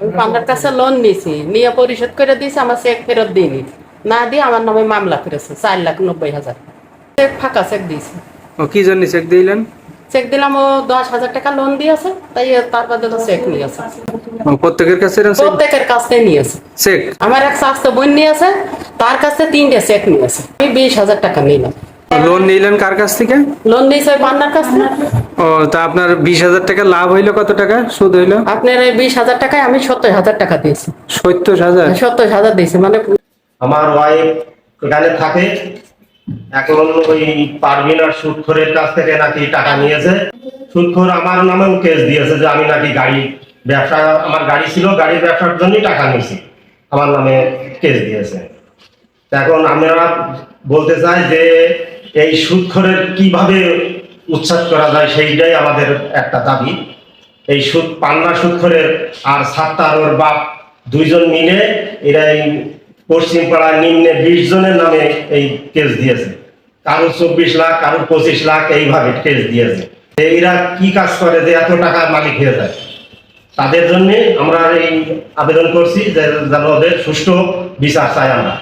আমি পান্নার কাছে লোন নিয়েছি, নিয়ে পরিশোধ করে দিয়েছি, আমার চেক ফেরত দিইনি, না দিয়ে আমার নামে মামলা করেছে 4,90,000। চেক ফাঁকা চেক দিয়েছি। ও কি জন্য চেক দিলেন? চেক দিলাম, ও 10,000 টাকা লোন দিয়েছে, তাই তার বাদে তো চেক নিয়েছে। প্রত্যেকের কাছে প্রত্যেকের কাছ থেকে নিয়েছে চেক? আমার এক স্বাস্থ্য বোন নিয়েছে, তার কাছে 3টে চেক নিয়েছে। আমি 20,000 টাকা নিলাম। লোন নিলেন কার কাছ থেকে? লোন নিয়েছে পান্নার কাছ থেকে। ও, তা আপনার 20,000 টাকা লাভ হইলো, কত টাকা সুদ হইলো? আপনার এই 20,000 টাকায় আমি 70,000 টাকা দিয়েছি। 70,000? 70,000 দিয়েছি, মানে আমার ওয়াইফ এখানে থাকে, এখন ওই পারভিন আর সুদখোরের কাছ থেকে নাকি টাকা নিয়েছে। সুদখোর আমার নামেও কেস দিয়েছে যে আমি নাকি গাড়ি ব্যবসা, আমার গাড়ি ছিল, গাড়ির ব্যবসার জন্যই টাকা নিয়েছি, আমার নামে কেস দিয়েছে। এখন আমরা বলতে চাই যে এই সুদখোরের কিভাবে উচ্ছেদ করা যায়, সেইটাই আমাদের একটা দাবি। এই পান্না সুদখোরের আর সাত্তার ওর বাপ দুইজন মিলে এরা এই পশ্চিম পাড়ার নিম্নে 20 জনের নামে এই কেস দিয়েছে। কারো 24 লাখ, কারো 25 লাখ, এইভাবে কেস দিয়েছে। এরা কি কাজ করে যে এত টাকার মালিক হয়ে যায়? তাদের জন্য আমরা এই আবেদন করছি যে যেন ওদের সুষ্ঠু বিচার চাই আমরা।